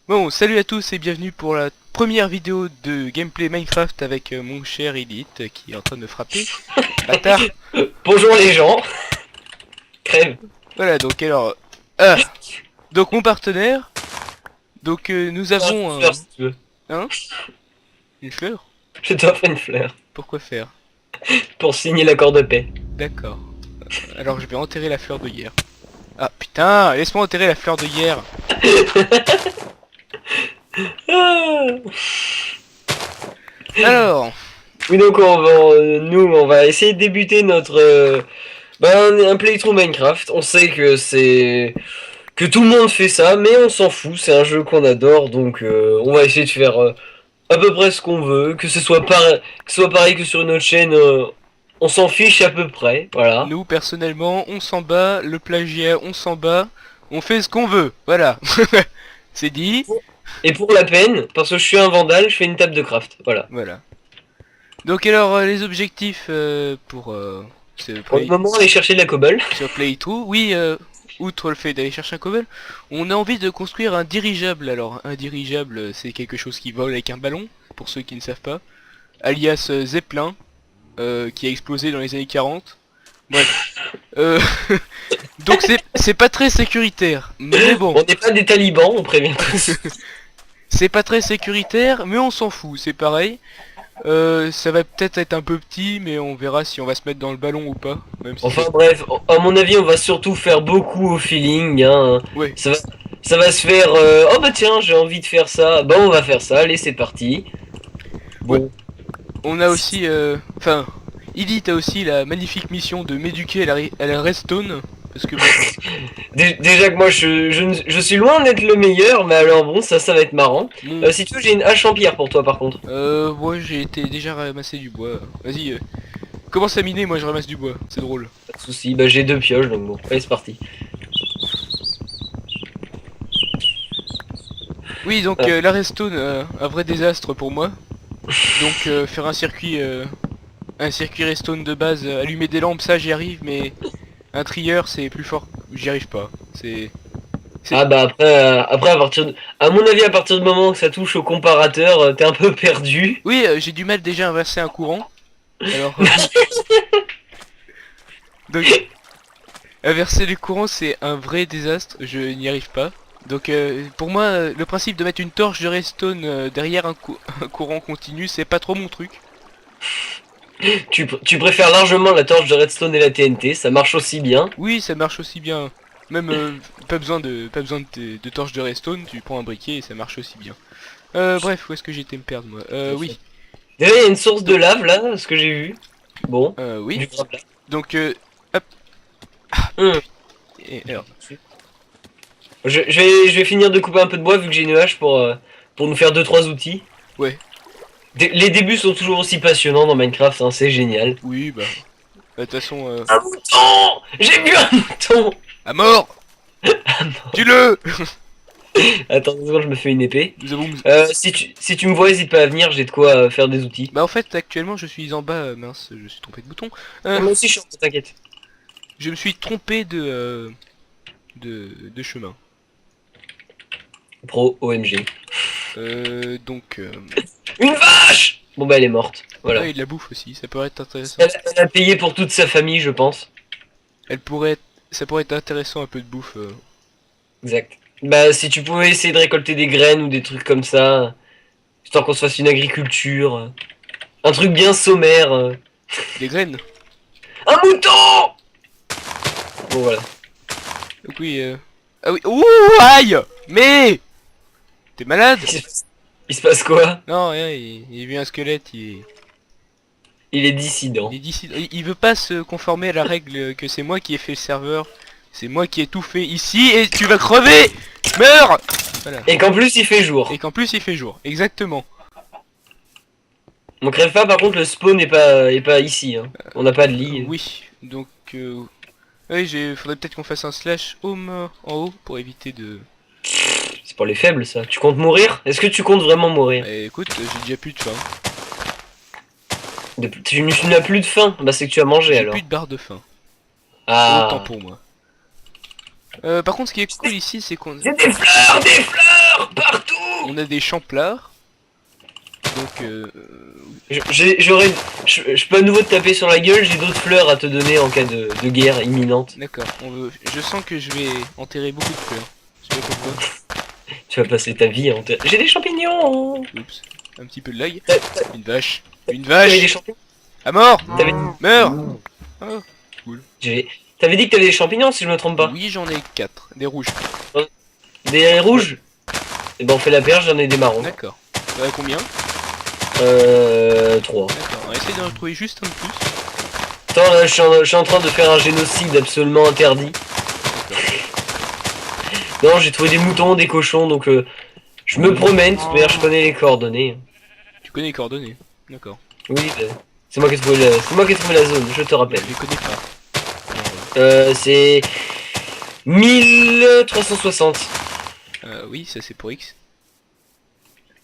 Bon, salut à tous et bienvenue pour la première vidéo de gameplay Minecraft avec mon cher Elite qui est en train de me frapper. Bâtard. Bonjour les gens. Crève. Voilà, donc alors... Ah, donc mon partenaire. Donc nous Ah, avons une fleur, un... si tu veux. Hein? Une fleur? Je t'offre une fleur Pourquoi faire? pour signer l'accord de paix. D'accord. Alors je vais enterrer la fleur de hier. Ah putain, laisse-moi enterrer la fleur de hier. Ah. Alors, Oui, donc on va essayer de débuter notre un playthrough Minecraft. On sait que tout le monde fait ça, mais on s'en fout. C'est un jeu qu'on adore, donc on va essayer de faire à peu près ce qu'on veut, que ce soit pareil que sur une autre chaîne. On s'en fiche à peu près, voilà. nous personnellement, on s'en bat, le plagiat, on s'en bat, on fait ce qu'on veut, voilà. C'est dit, Et pour la peine, parce que je suis un vandale, je fais une table de craft, voilà. voilà. Donc alors les objectifs pour ce Pour le moment, aller chercher de la cobble. sur Playthrough, oui, outre le fait d'aller chercher un cobble, on a envie de construire un dirigeable. Alors un dirigeable, c'est quelque chose qui vole avec un ballon, pour ceux qui ne savent pas, alias Zeppelin, qui a explosé dans les années 40. Bref, donc c'est pas très sécuritaire, mais bon, On n'est pas des talibans, on prévient tous. c'est pas très sécuritaire, mais on s'en fout, c'est pareil. Ça va peut-être être un peu petit, mais on verra si on va se mettre dans le ballon ou pas. Même si Enfin bref, à mon avis, on va surtout faire beaucoup au feeling. Hein. ouais. Ça va, ça va se faire. Oh bah tiens, j'ai envie de faire ça. Bah on va faire ça. Allez, c'est parti. Ouais. Bon. On a aussi, enfin, Edith a aussi la magnifique mission de m'éduquer à la redstone, parce que bon, Déjà que moi, je suis loin d'être le meilleur, mais alors bon, ça va être marrant. mon, Si tu veux, j'ai une hache en pierre pour toi, par contre. ouais, j'ai été déjà ramasser du bois. Vas-y, commence à miner, moi je ramasse du bois, c'est drôle. Pas de soucis. Bah j'ai deux pioches, donc bon. Allez, c'est parti. Oui, donc Ah. la redstone, un vrai désastre pour moi. Donc faire un circuit redstone de base, allumer des lampes, ça j'y arrive, mais un trieur c'est plus fort, j'y arrive pas. C'est- Ah bah après à mon avis à partir du moment que ça touche au comparateur, t'es un peu perdu. Oui, j'ai du mal déjà à inverser un courant. Alors, donc inverser les courants c'est un vrai désastre, je n'y arrive pas. Donc pour moi, le principe de mettre une torche de redstone derrière un courant continu, c'est pas trop mon truc. Tu préfères largement la torche de redstone et la TNT, ça marche aussi bien. Oui, ça marche aussi bien. Même pas besoin de torche de redstone, tu prends un briquet et ça marche aussi bien. Bref, où est-ce que j'étais me perdre moi Oui, Déjà il y a une source de donc, lave là, ce que j'ai vu. Bon, oui. du grave là. Donc, hop, Hum. et alors, Je vais finir de couper un peu de bois vu que j'ai une hache pour nous faire deux trois outils. ouais, Les débuts sont toujours aussi passionnants dans Minecraft, hein, c'est génial. oui, bah, de toute façon, Un mouton. J'ai vu un mouton. à mort. Tue-le. Attends 2 secondes, je me fais une épée. Nous avons... Si tu me vois, n'hésite pas à venir, j'ai de quoi faire des outils. Bah en fait actuellement je suis en bas, mince, je suis trompé de bouton. Moi aussi je suis en train, t'inquiète. Je me suis trompé de chemin. Pro OMG. Donc... Une vache. Bon bah elle est morte. Voilà. Ah, et de la bouffe aussi, ça pourrait être intéressant. Elle a payé pour toute sa famille, je pense. Elle pourrait être... Ça pourrait être intéressant un peu de bouffe. Exact. Bah si tu pouvais essayer de récolter des graines ou des trucs comme ça, histoire qu'on se fasse une agriculture, un truc bien sommaire. Des graines. Un mouton. Bon voilà. Donc oui, ah oui, ouh, aïe. Mais t'es malade? Il se passe quoi? Non, rien, il a vu un squelette, Il est dissident. il est d'ici. Il veut pas se conformer à la règle que c'est moi qui ai fait le serveur. C'est moi qui ai tout fait ici et tu vas crever. Meurs. Voilà. Et qu'en plus il fait jour. Et qu'en plus il fait jour, exactement. On crève pas, par contre le spawn est pas ici. Hein. On n'a pas de lit. Oui, donc oui, faudrait peut-être qu'on fasse un slash home en haut pour éviter de... C'est pour les faibles ça. Tu comptes mourir? Est-ce que tu comptes vraiment mourir? Écoute, j'ai déjà plus de faim. Tu n'as plus de faim? Bah c'est que tu as mangé J'ai alors. plus de barre de faim. Autant Ah. pour moi. Par contre, ce qui est cool ici, c'est qu'on... J'ai des fleurs partout. on a des champlards. Donc Je peux à nouveau te taper sur la gueule, j'ai d'autres fleurs à te donner en cas de guerre imminente. d'accord, je sens que je vais enterrer beaucoup de fleurs. Je sais pas pourquoi. Tu vas passer ta vie à enterrer. J'ai des champignons. Oups, un petit peu de lag. T'as- Une vache. Une T'avais des vache. champignons. À mort. T'avais Meurs. Oh. T'avais dit que t'avais des champignons si je me trompe pas. Oui, j'en ai 4. Des rouges. Des rouges. Et ben on fait la perche, j'en ai des marrons. D'accord. Bah, combien? 3. D'accord, on va essayer d'en trouver juste un de plus. Attends, là, je suis en train de faire un génocide absolument interdit. Non, j'ai trouvé des moutons, des cochons, donc je me promène. D'ailleurs, je connais les coordonnées. Tu connais les coordonnées? D'accord. Oui, c'est moi qui ai trouvé la zone, je te rappelle. Je les connais pas. C'est 1360. Oui, ça c'est pour X.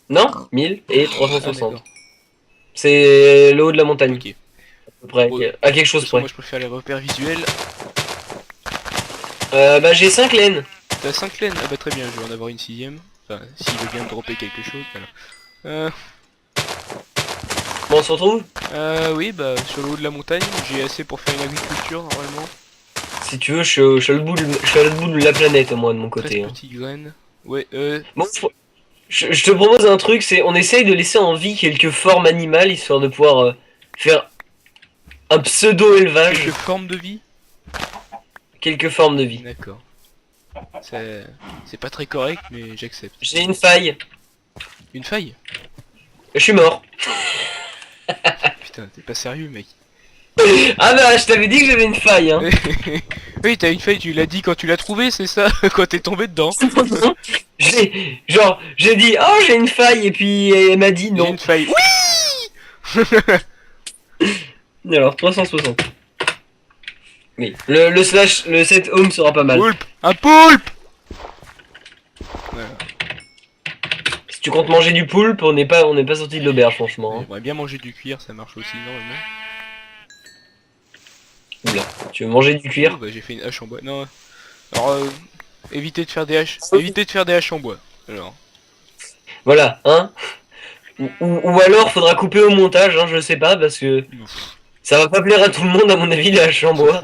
Non 1000 et Ah, 360. d'accord. C'est le haut de la montagne, Ok. à peu près. Ouais. À quelque De chose toute façon, près. moi je préfère les repères visuels. Bah j'ai 5 laines. T'as 5 laines? Ah bah très bien, je vais en avoir une 6ème. Enfin, s'il veut bien me dropper quelque chose, voilà. Bon, on se retrouve. Oui, bah sur le haut de la montagne, j'ai assez pour faire une agriculture normalement. Si tu veux, je suis à l'autre bout de la planète, moi, de mon 13 côté. Hein. petites graines. Ouais, Bon, je te propose un truc, c'est on essaye de laisser en vie quelques formes animales, histoire de pouvoir faire un pseudo-élevage, quelques formes de vie. quelques formes de vie. D'accord. C'est pas très correct, mais j'accepte. J'ai une faille. Une faille? Je suis mort. Putain, t'es pas sérieux, mec. Ah bah, je t'avais dit que j'avais une faille, hein. Oui, t'as une faille, tu l'as dit quand tu l'as trouvée, c'est ça? Quand t'es tombé dedans. J'ai dit, oh, j'ai une faille, et puis elle m'a dit J'ai non. une faille. Alors, 360. Oui, le 7 home sera pas mal. Poulpe! Un poulpe! Voilà. Si tu comptes manger du poulpe, on n'est pas sorti de l'auberge, franchement. Hein. J'aimerais bien manger du cuir, ça marche aussi normalement. Oula, tu veux manger du Oh, cuir? bah j'ai fait une hache en bois. Non. Alors, évitez de faire des haches. Évitez de faire des haches en bois. Alors. Voilà, hein. Ou alors, faudra couper au montage, hein, je sais pas, parce que ça va pas plaire à tout le monde, à mon avis, la hache en bois.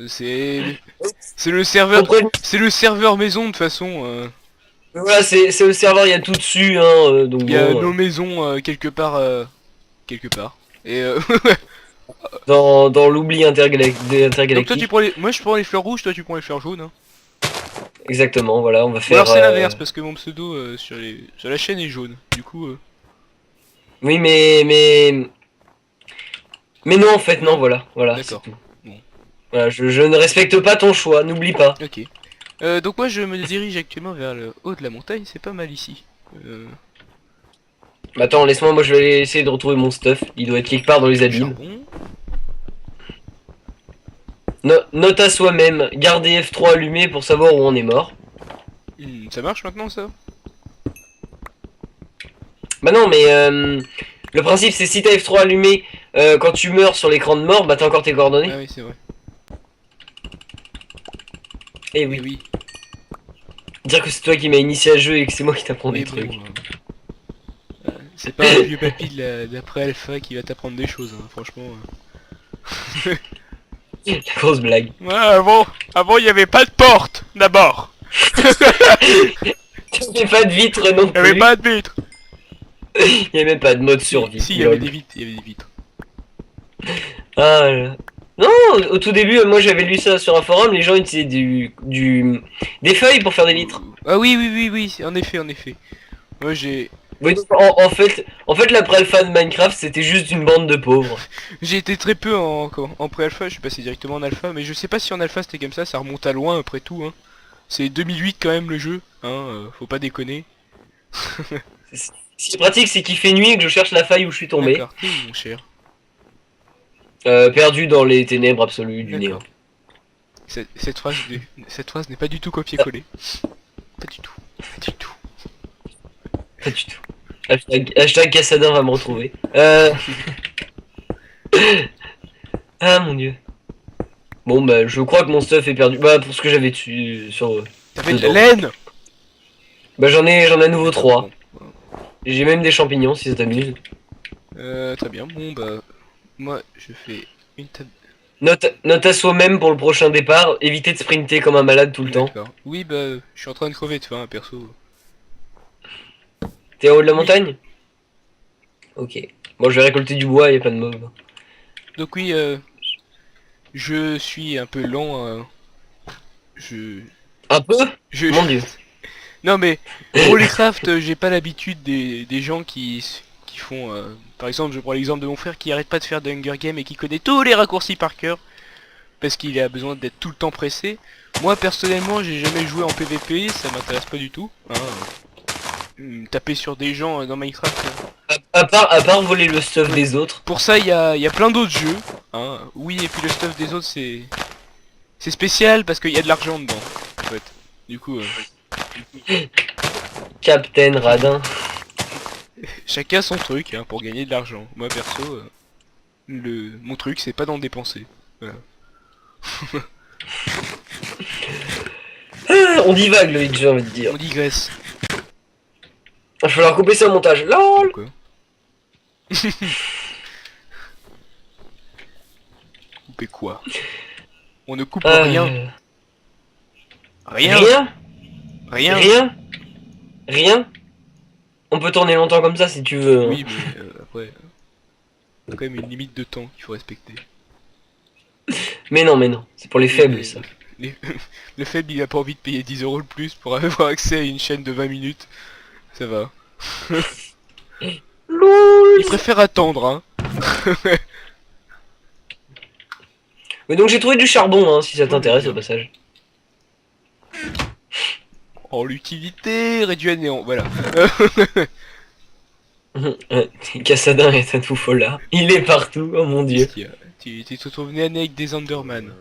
C'est le serveur. C'est le serveur maison de toute façon. Voilà, c'est le serveur, il y a tout dessus, hein, donc Il y a bon, nos maisons quelque part. Quelque part. Et dans l'oubli donc toi intergalactique. tu prends les. Moi je prends les fleurs rouges, toi tu prends les fleurs jaunes. Hein. Exactement, voilà, on va Ou faire... alors c'est l'inverse parce que mon pseudo sur la chaîne est jaune. Du coup. Oui, mais non, en fait, non, voilà, c'est D'accord. tout. Bon. Voilà, je ne respecte pas ton choix, n'oublie pas. Ok. Donc moi je me dirige actuellement vers le haut de la montagne, c'est pas mal ici. Bah, attends, laisse-moi, moi je vais essayer de retrouver mon stuff, il doit être quelque part dans les abîmes. Charbon. Note à soi-même, gardez F3 allumé pour savoir où on est mort. Ça marche maintenant ça? Bah non, mais le principe c'est si t'as F3 allumé, quand tu meurs sur l'écran de mort, bah t'as encore tes coordonnées. Ah oui c'est vrai. Eh oui. Eh oui. Dire que c'est toi qui m'as initié à jeu et que c'est moi qui t'apprends des Mais trucs. bon, c'est pas un vieux papy d'après Alpha qui va t'apprendre des choses, hein, franchement. La grosse blague. Ouais, avant il y avait pas de porte, d'abord. T'avais pas de vitre non Il y avait plus. pas de vitre. Il y avait même pas de mode survie. Si, il y avait des vitres, il y avait des vitres. Ah là. Non, au tout début, moi j'avais lu ça sur un forum, les gens utilisaient des feuilles pour faire des vitres. Ah oui, en effet. Moi j'ai Oui, donc, en fait, la pré-alpha de Minecraft, c'était juste une bande de pauvres. été très peu en pré-alpha, je suis passé directement en alpha, mais je sais pas si en alpha c'était comme ça remonte à loin après tout. Hein. C'est 2008 quand même le jeu, hein, faut pas déconner. Ce qui est pratique, c'est qu'il fait nuit et que je cherche la faille où je suis tombé. D'accord, t'es où, mon cher? Perdu dans les ténèbres absolues du néant. D'accord. Cette phrase n'est pas du tout copié-collé. Pas du tout. Pas du tout. Pas du tout. Hashtag Cassadin va me retrouver. Ah mon dieu. Bon bah je crois que mon stuff est perdu. Bah pour ce que j'avais dessus sur... T'avais de dedans. la laine. Bah j'en ai à nouveau 3. Bon, J'ai même des champignons si ça t'amuse. Très bien. Bon bah, moi je fais une table. Note à soi-même pour le prochain départ, évitez de sprinter comme un malade tout le temps. D'accord. Oui bah, je suis en train de crever de faim, perso. T'es en haut de la Oui. montagne? Ok. Bon, je vais récolter du bois, y a pas de mauve. Donc oui, je suis un peu lent. Je, Un peu? je, Mon dieu. Non mais pour les crafts, j'ai pas l'habitude des gens qui font par exemple, je prends l'exemple de mon frère qui arrête pas de faire de Hunger Games et qui connaît tous les raccourcis par cœur parce qu'il a besoin d'être tout le temps pressé. Moi personnellement, j'ai jamais joué en PVP, ça m'intéresse pas du tout. Hein. Taper sur des gens dans Minecraft. À part voler le stuff des autres. Pour ça, il y a plein d'autres jeux. Hein. Oui, et puis le stuff des autres, c'est spécial parce qu'il y a de l'argent dedans. En fait. Du coup, Captain Radin. chacun son truc hein, pour gagner de l'argent. Moi perso, mon truc c'est pas d'en dépenser. Voilà. Ah, on divague, Loïc, j'ai envie de dire. On digresse. Il va falloir couper ça au montage. LOL. Quoi. Couper quoi? On ne coupe rien. Rien. Rien. Rien. Rien. Rien. On peut tourner longtemps comme ça si tu veux. Hein. Oui, mais après, y a quand même une limite de temps qu'il faut respecter. Mais non. C'est pour les faibles, Mais- ça. les- Le faible, il a pas envie de payer 10 € le plus pour avoir accès à une chaîne de 20 minutes. Ça va. LOL. Il préfère attendre, hein. Mais donc j'ai trouvé du charbon, hein, si ça t'intéresse au passage. Oh, l'utilité réduit à néant, voilà. Cassadin est à tout folla. Il est partout, oh mon dieu. Qu'est-ce qu'il y a? Tu te retrouves né avec des Enderman.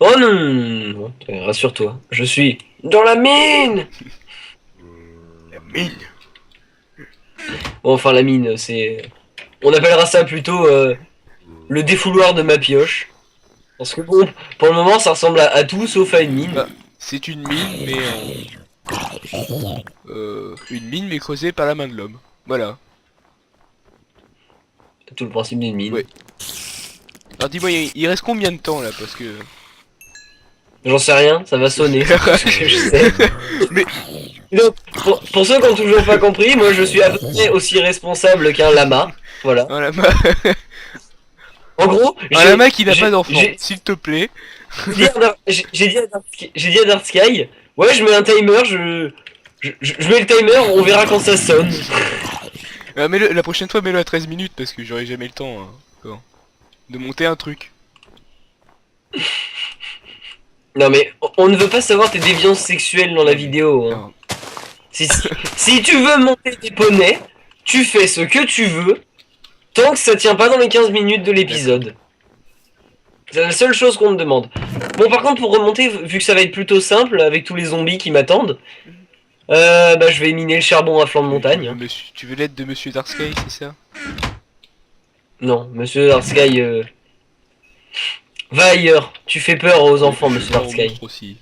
Oh non. Bon, rassure-toi, je suis dans la mine. La mine. Bon, enfin la mine, c'est... On appellera ça plutôt le défouloir de ma pioche. Parce que bon, pour le moment ça ressemble à tout sauf à une mine. Bah, c'est une mine, mais une mine mais creusée par la main de l'homme. Voilà. C'est tout le principe d'une mine. Ouais. Alors dis-moi, il reste combien de temps là? Parce que... J'en sais rien, ça va sonner. Je sais. Mais... Donc, pour ceux qui ont toujours pas compris, moi je suis à peu près aussi responsable qu'un lama. Voilà. Voilà, En gros, un lama qui n'a j'ai- pas d'enfant, j'ai- s'il te plaît. j'ai dit à Dark Sky, ouais, je mets un timer, je mets le timer, on verra quand ça sonne. La prochaine fois, mets-le à 13 minutes parce que j'aurai jamais le temps de monter un truc. Non mais on ne veut pas savoir tes déviances sexuelles dans la vidéo. Hein. Non. Si tu veux monter des poneys, tu fais ce que tu veux, tant que ça tient pas dans les 15 minutes de l'épisode. C'est la seule chose qu'on me demande. Bon par contre pour remonter, vu que ça va être plutôt simple avec tous les zombies qui m'attendent, bah je vais miner le charbon à flanc de montagne. Hein. Tu veux l'aide de Monsieur Darksky, c'est ça? Non, monsieur Darksky, va ailleurs. Tu fais peur aux enfants, monsieur Non, Darksky. monstre aussi.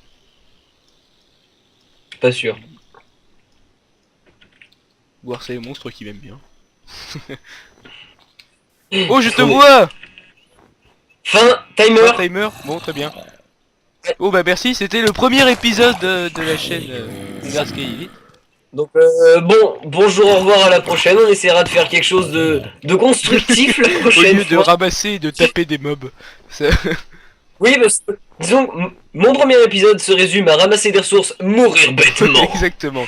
Pas sûr. Voir c'est les monstres qui m'aiment bien. Oh, je te vois! Fin, timer. Un timer? Bon, très bien. Oh bah merci, c'était le premier épisode de la chaîne Darksky Elite. Donc bon, bonjour, au revoir, à la prochaine. On essaiera de faire quelque chose de constructif la Au prochaine lieu de fois. ramasser et de taper des mobs. Ça- Oui, parce que, disons, mon premier épisode se résume à ramasser des ressources, mourir bêtement. Exactement.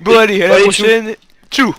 Bon allez, à la Allez, prochaine. Tchou!